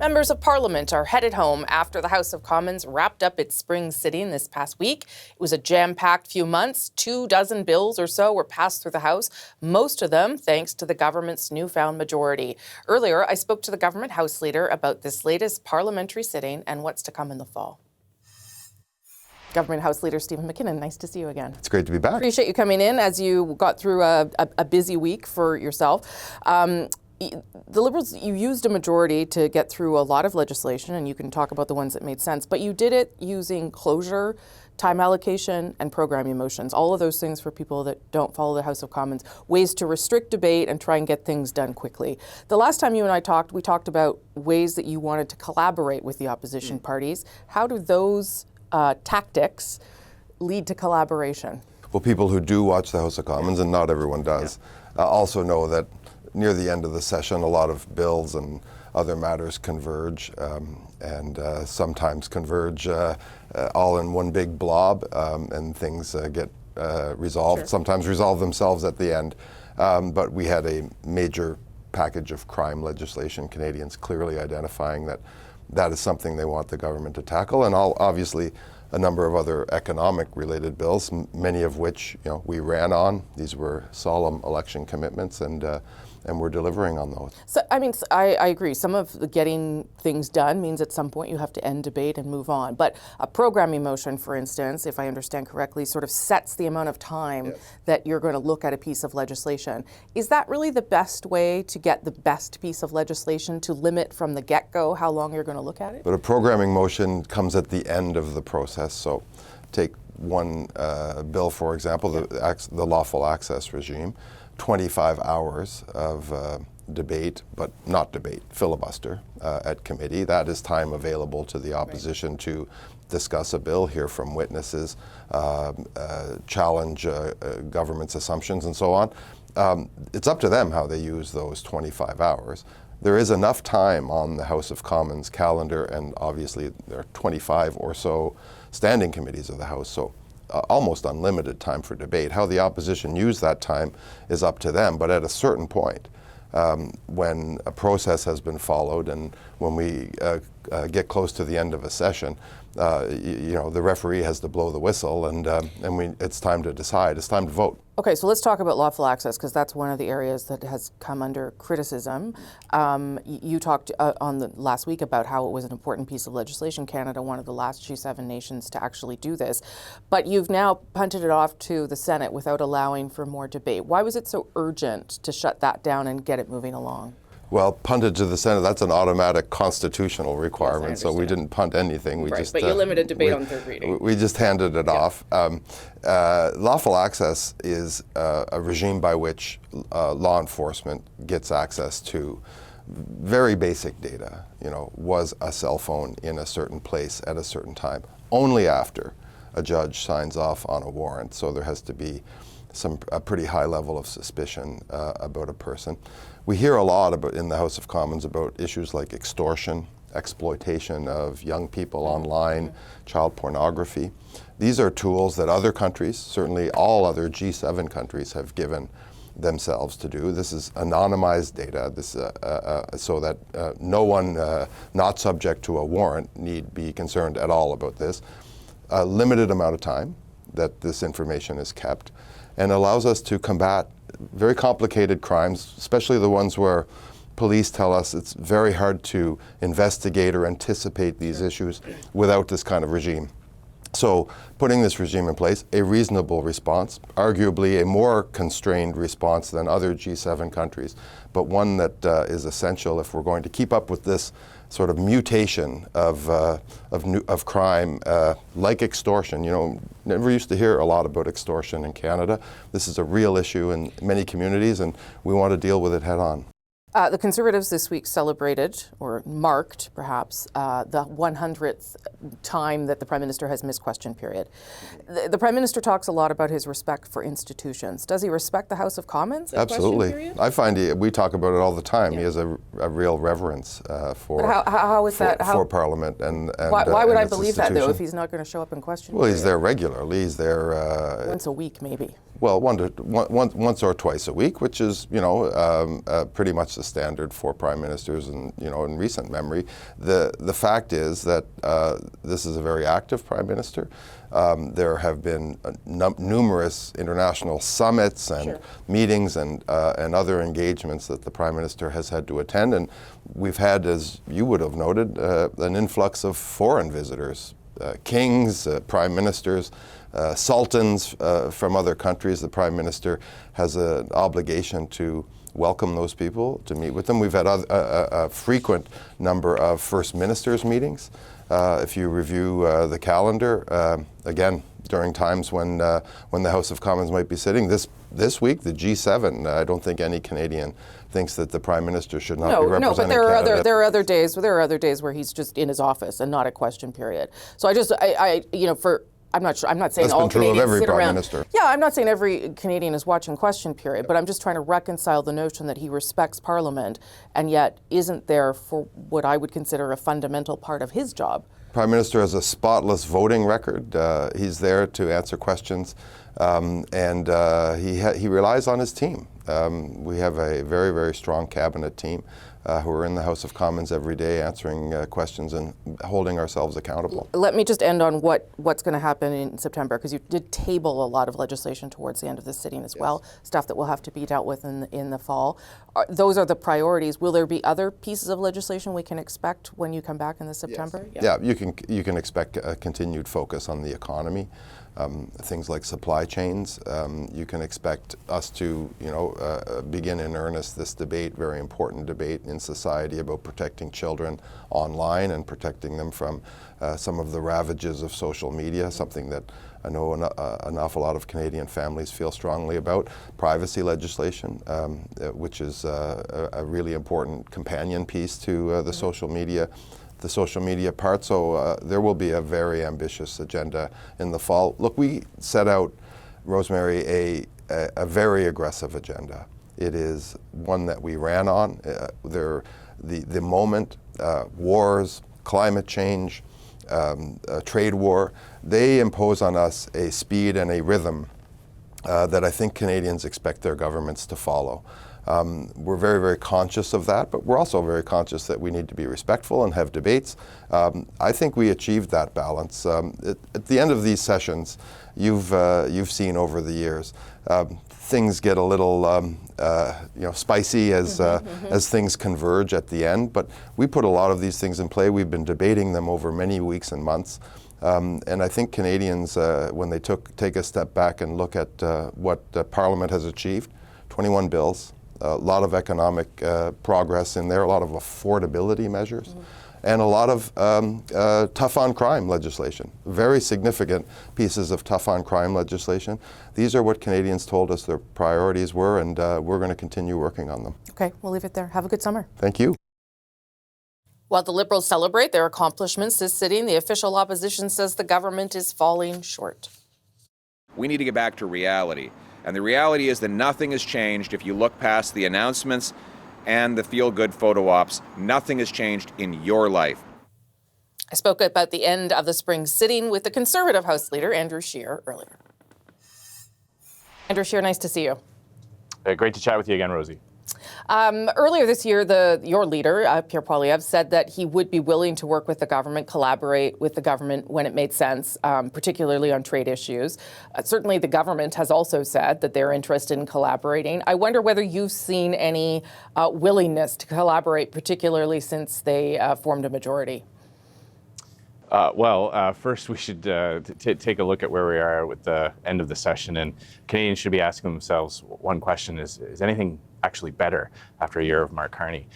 Members of Parliament are headed home after the House of Commons wrapped up its spring sitting this past week. It was a jam-packed few months. 24 bills or so were passed through the House, most of them thanks to the government's newfound majority. Earlier, I spoke to the government House Leader about this latest parliamentary sitting and what's to come in the fall. Government House Leader Steven MacKinnon, nice to see you again. It's great to be back. Appreciate you coming in as you got through a busy week for yourself. The Liberals, you used a majority to get through a lot of legislation, and you can talk about the ones that made sense, but you did it using closure, time allocation, and programming motions. All of those things for people that don't follow the House of Commons, ways to restrict debate and try and get things done quickly. The last time you and I talked, we talked about ways that you wanted to collaborate with the opposition parties. How do those tactics lead to collaboration? Well, people who do watch the House of Commons, and not everyone does, also know that near the end of the session, a lot of bills and other matters converge, and sometimes converge all in one big blob, and things get resolved, Sure. sometimes resolve themselves at the end. But we had a major package of crime legislation, Canadians clearly identifying that that is something they want the government to tackle, and obviously a number of other economic-related bills, many of which we ran on. These were solemn election commitments, and we're delivering on those. So, I agree. Some of the getting things done means at some point you have to end debate and move on. But a programming motion, for instance, if I understand correctly, sort of sets the amount of time that you're going to look at a piece of legislation. Is that really the best way to get the best piece of legislation, to limit from the get-go how long you're going to look at it? But a programming motion comes at the end of the process. So take one bill, for example, the lawful access regime. 25 hours of debate, but not debate, filibuster at committee. That is time available to the opposition to discuss a bill, hear from witnesses, challenge government's assumptions, and so on. It's up to them how they use those 25 hours. There is enough time on the House of Commons calendar, and obviously there are 25 or so standing committees of the House, so almost unlimited time for debate. How the opposition use that time is up to them, but at a certain point, when a process has been followed and when we get close to the end of a session, the referee has to blow the whistle, and it's time to decide. It's time to vote. Okay, so let's talk about lawful access, because that's one of the areas that has come under criticism. You talked on the last week about how it was an important piece of legislation. Canada, one of the last G7 nations to actually do this. But you've now punted it off to the Senate without allowing for more debate. Why was it so urgent to shut that down and get it moving along? Well, punted to the Senate, that's an automatic constitutional requirement, so we didn't punt anything. But you limited debate on third reading. We just handed it off. Lawful access is a regime by which law enforcement gets access to very basic data. Was a cell phone in a certain place at a certain time, only after a judge signs off on a warrant. So there has to be a pretty high level of suspicion about a person. We hear a lot in the House of Commons about issues like extortion, exploitation of young people online, child pornography. These are tools that other countries, certainly all other G7 countries, have given themselves to do. This is anonymized data, so that no one not subject to a warrant need be concerned at all about this. A limited amount of time that this information is kept, and allows us to combat very complicated crimes, especially the ones where police tell us it's very hard to investigate or anticipate these issues without this kind of regime. So putting this regime in place, a reasonable response, arguably a more constrained response than other G7 countries, but one that is essential if we're going to keep up with this sort of mutation of crime, like extortion. Never used to hear a lot about extortion in Canada. This is a real issue in many communities, and we want to deal with it head on. The Conservatives this week celebrated, or marked perhaps, the 100th time that the Prime Minister has missed question period. The Prime Minister talks a lot about his respect for institutions. Does he respect the House of Commons? Absolutely. I find we talk about it all the time. Yeah. He has a real reverence for how is that for Parliament and why would and I its believe that though if he's not going to show up in question Well, period? He's there regularly. He's there once a week maybe. Well, once or twice a week, which is pretty much the standard for prime ministers, and in recent memory. The fact is that this is a very active prime minister. There have been numerous international summits and meetings and other engagements that the prime minister has had to attend, and we've had, as you would have noted, an influx of foreign visitors, kings, prime ministers. Sultans from other countries. The Prime Minister has an obligation to welcome those people, to meet with them. We've had a frequent number of First Ministers meetings. If you review the calendar, again, during times when the House of Commons might be sitting, this week, the G7, I don't think any Canadian thinks that the Prime Minister should not be representing but there are other days where he's just in his office and not a question period. So I'm not sure. I'm not saying That's all been true Canadians of every sit Prime around. Minister. Yeah, I'm not saying every Canadian is watching question period, but I'm just trying to reconcile the notion that he respects Parliament and yet isn't there for what I would consider a fundamental part of his job. Prime Minister has a spotless voting record. He's there to answer questions, and he relies on his team. We have a very, very strong cabinet team who are in the House of Commons every day answering questions and holding ourselves accountable. Let me just end on what's going to happen in September, because you did table a lot of legislation towards the end of this sitting as well, stuff that will have to be dealt with in the fall. Those are the priorities. Will there be other pieces of legislation we can expect when you come back in the September? Yes. Yeah, you can expect a continued focus on the economy. Things like supply chains. You can expect us to, begin in earnest this debate, very important debate in society about protecting children online and protecting them from some of the ravages of social media, something that I know an awful lot of Canadian families feel strongly about. Privacy legislation, which is a really important companion piece to the social media part. So there will be a very ambitious agenda in the fall. Look, we set out, Rosemary, a very aggressive agenda. It is one that we ran on. The moment, wars, climate change, trade war, they impose on us a speed and a rhythm that I think Canadians expect their governments to follow. We're very, very conscious of that, but we're also very conscious that we need to be respectful and have debates. I think we achieved that balance. At the end of these sessions, you've seen over the years, things get a little spicy as things converge at the end, but we put a lot of these things in play. We've been debating them over many weeks and months. And I think Canadians, when they take a step back and look at what Parliament has achieved, 21 bills, a lot of economic progress in there, a lot of affordability measures, and a lot of tough on crime legislation, very significant pieces of tough on crime legislation. These are what Canadians told us their priorities were, and we're going to continue working on them. Okay, we'll leave it there. Have a good summer. Thank you. While the Liberals celebrate their accomplishments this sitting, the official opposition says the government is falling short. We need to get back to reality. And the reality is that nothing has changed if you look past the announcements and the feel-good photo ops. Nothing has changed in your life. I spoke about the end of the spring sitting with the Conservative House Leader, Andrew Scheer, earlier. Andrew Scheer, nice to see you. Great to chat with you again, Rosie. Earlier this year, your leader, Pierre Poilievre, said that he would be willing to work with the government, collaborate with the government when it made sense, particularly on trade issues. Certainly, the government has also said that they're interested in collaborating. I wonder whether you've seen any willingness to collaborate, particularly since they formed a majority. First we should take a look at where we are with the end of the session, and Canadians should be asking themselves one question: is anything actually better after a year of Mark Carney?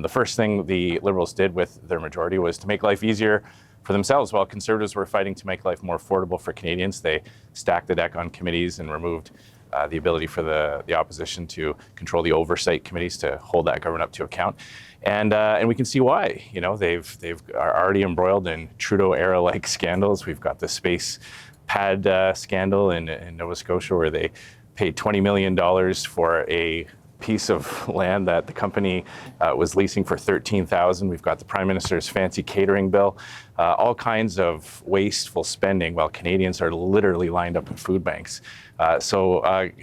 The first thing the Liberals did with their majority was to make life easier for themselves. While Conservatives were fighting to make life more affordable for Canadians, they stacked the deck on committees and removed the ability for the opposition to control the oversight committees to hold that government up to account. And we can see why. You know, they've are already embroiled in Trudeau era-like scandals. We've got the space pad scandal in Nova Scotia, where they paid $20 million for a piece of land that the company was leasing for $13,000. We've got the Prime Minister's fancy catering bill, all kinds of wasteful spending while Canadians are literally lined up in food banks. So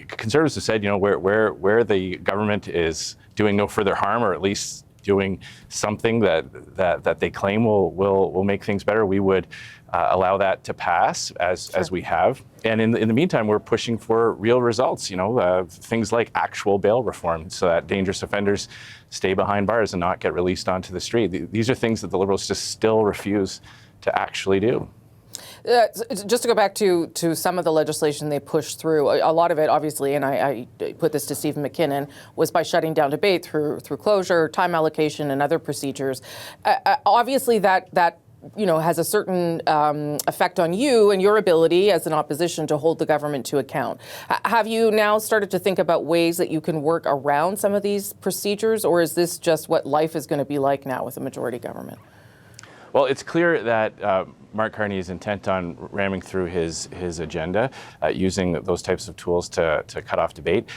Conservatives have said, you know, where the government is doing no further harm, or at least doing something that they claim will make things better, we would allow that to pass as we have. And in the meantime, we're pushing for real results, you know, things like actual bail reform so that dangerous offenders stay behind bars and not get released onto the street. These are things that the Liberals just still refuse to actually do. Just to go back to some of the legislation they pushed through, a lot of it, obviously, and I put this to Steven MacKinnon, was by shutting down debate through closure, time allocation, and other procedures. Obviously, that you know, has a certain effect on you and your ability as an opposition to hold the government to account. Have you now started to think about ways that you can work around some of these procedures, or is this just what life is going to be like now with a majority government? Well, it's clear that Mark Carney is intent on ramming through his agenda, using those types of tools to cut off debate.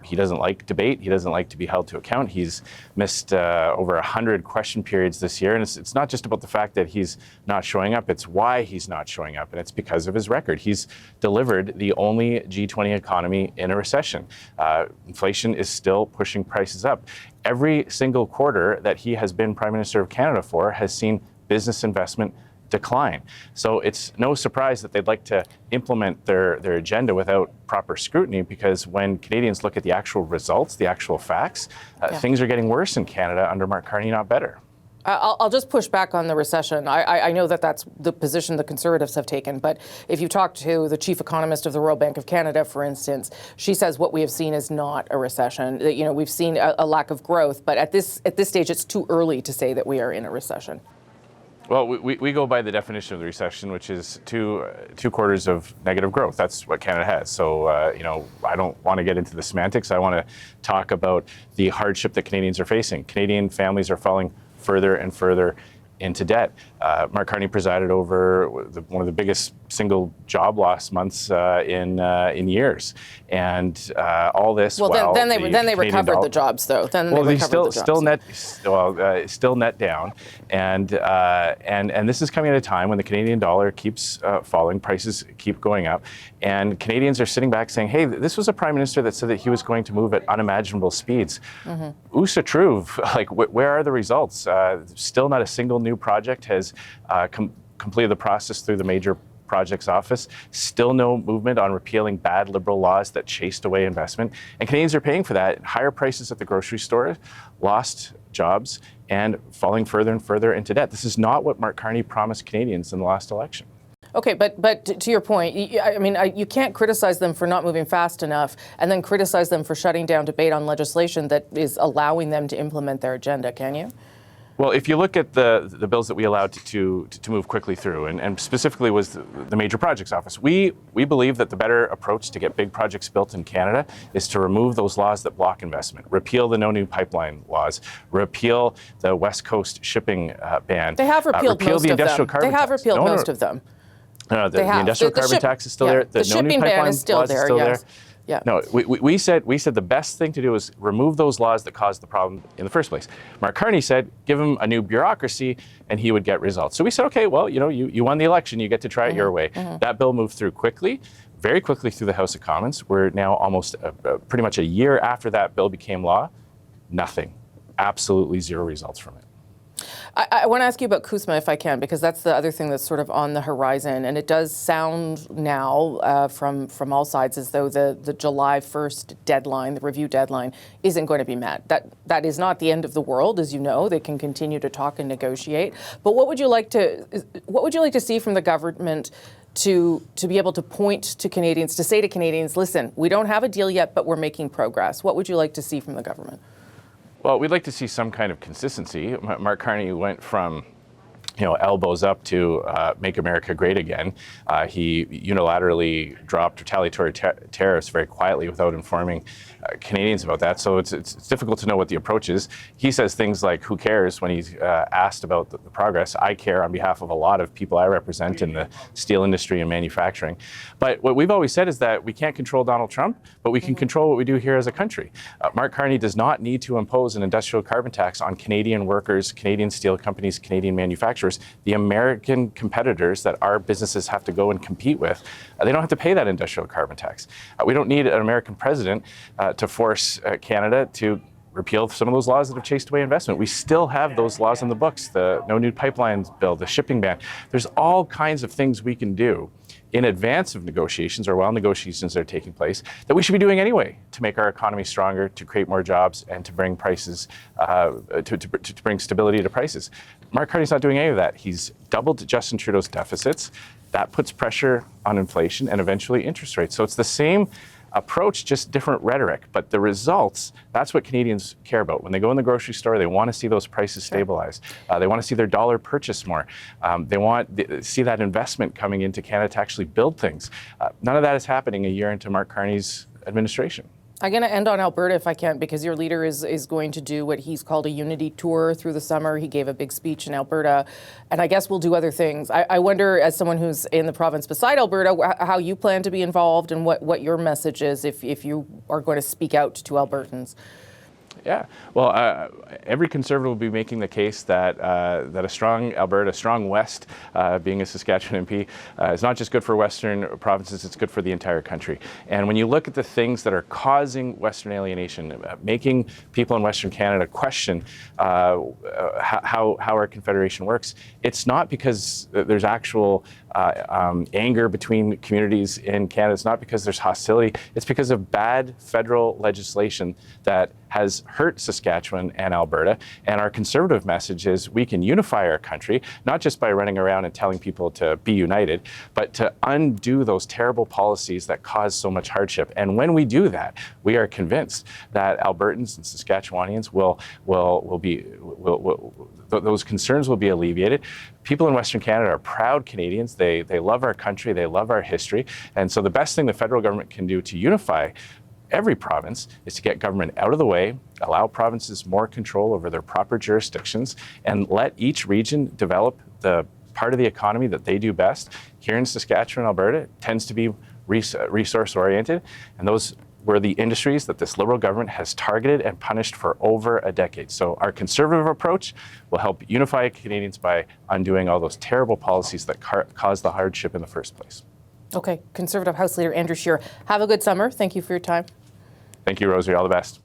He doesn't like debate. He doesn't like to be held to account. He's missed over 100 question periods this year. And it's not just about the fact that he's not showing up. It's why he's not showing up. And it's because of his record. He's delivered the only G20 economy in a recession. Inflation is still pushing prices up. Every single quarter that he has been Prime Minister of Canada for has seen business investment decline. So it's no surprise that they'd like to implement their agenda without proper scrutiny, because when Canadians look at the actual results, the actual facts, things are getting worse in Canada under Mark Carney, not better. I'll just push back on the recession. I know that that's the position the Conservatives have taken, but if you talk to the chief economist of the Royal Bank of Canada, for instance, she says what we have seen is not a recession. You know, we've seen a lack of growth, but at this stage, it's too early to say that we are in a recession. Well, we go by the definition of the recession, which is two quarters of negative growth. That's what Canada has. So, you know, I don't want to get into the semantics. I want to talk about the hardship that Canadians are facing. Canadian families are falling further and further into debt. Mark Carney presided over one of the biggest single job loss months in years, and all this. Well, then they recovered the jobs, though. Still net down, and this is coming at a time when the Canadian dollar keeps falling, prices keep going up, and Canadians are sitting back saying, "Hey, this was a prime minister that said that he was going to move at unimaginable speeds." Où se trouve? Like, where are the results? Still not a single new project has completed the process through the major projects office. Still no movement on repealing bad Liberal laws that chased away investment. And Canadians are paying for that. Higher prices at the grocery store, lost jobs, and falling further and further into debt. This is not what Mark Carney promised Canadians in the last election. Okay, but to your point, I mean, you can't criticize them for not moving fast enough and then criticize them for shutting down debate on legislation that is allowing them to implement their agenda, can you? Well, if you look at the bills that we allowed to move quickly through, and specifically was the Major Projects Office, we believe that the better approach to get big projects built in Canada is to remove those laws that block investment, repeal the no new pipeline laws, repeal the West Coast shipping ban. They have repealed most of them. They have repealed most of them. No, the industrial carbon tax is still there. The shipping ban is still there, yes. Yeah. No, we said the best thing to do is remove those laws that caused the problem in the first place. Mark Carney said, give him a new bureaucracy and he would get results. So we said, okay, well, you know, you won the election, you get to try it your way. That bill moved through quickly, very quickly through the House of Commons. We're now almost pretty much a year after that bill became law. Nothing, absolutely zero results from it. I want to ask you about CUSMA, if I can, because that's the other thing that's sort of on the horizon. And it does sound now from all sides as though the July 1st deadline, the review deadline, isn't going to be met. That is not the end of the world, as you know. They can continue to talk and negotiate. But what would you like to see from the government to be able to point to Canadians, to say to Canadians, listen, we don't have a deal yet, but we're making progress? What would you like to see from the government? Well, we'd like to see some kind of consistency. Mark Carney went from elbows up to make America great again. He unilaterally dropped retaliatory tariffs very quietly without informing Canadians about that. So it's difficult to know what the approach is. He says things like, who cares, when he's asked about the progress. I care on behalf of a lot of people I represent in the steel industry and manufacturing. But what we've always said is that we can't control Donald Trump, but we can control what we do here as a country. Mark Carney does not need to impose an industrial carbon tax on Canadian workers, Canadian steel companies, Canadian manufacturers. The American competitors that our businesses have to go and compete with, they don't have to pay that industrial carbon tax. We don't need an American president to force Canada to repeal some of those laws that have chased away investment. We still have those laws in the books, the No New Pipelines bill, the shipping ban. There's all kinds of things we can do in advance of negotiations or while negotiations are taking place that we should be doing anyway to make our economy stronger, to create more jobs, and to bring prices, to bring stability to prices. Mark Carney's not doing any of that. He's doubled Justin Trudeau's deficits. That puts pressure on inflation and eventually interest rates. So it's the same approach, just different rhetoric. But the results, that's what Canadians care about. When they go in the grocery store, they want to see those prices stabilize. They want to see their dollar purchase more. They want to see that investment coming into Canada to actually build things. None of that is happening a year into Mark Carney's administration. I'm going to end on Alberta if I can, because your leader is going to do what he's called a unity tour through the summer. He gave a big speech in Alberta, and I guess we'll do other things. I wonder, as someone who's in the province beside Alberta, how you plan to be involved and what your message is if you are going to speak out to Albertans. Yeah, well, every Conservative will be making the case that that a strong Alberta, a strong West, being a Saskatchewan MP, is not just good for Western provinces, it's good for the entire country. And when you look at the things that are causing Western alienation, making people in Western Canada question how our Confederation works, it's not because there's actual anger between communities in Canada. It's not because there's hostility. It's because of bad federal legislation that has hurt Saskatchewan and Alberta. And our Conservative message is we can unify our country, not just by running around and telling people to be united, but to undo those terrible policies that cause so much hardship. And when we do that, we are convinced that Albertans and Saskatchewanians those concerns will be alleviated. People in Western Canada are proud Canadians. They love our country. They love our history. And so the best thing the federal government can do to unify every province is to get government out of the way, allow provinces more control over their proper jurisdictions, and let each region develop the part of the economy that they do best. Here in Saskatchewan, Alberta, it tends to be resource-oriented, and those were the industries that this Liberal government has targeted and punished for over a decade. So our Conservative approach will help unify Canadians by undoing all those terrible policies that caused the hardship in the first place. Okay, Conservative House Leader Andrew Scheer, have a good summer. Thank you for your time. Thank you, Rosie. All the best.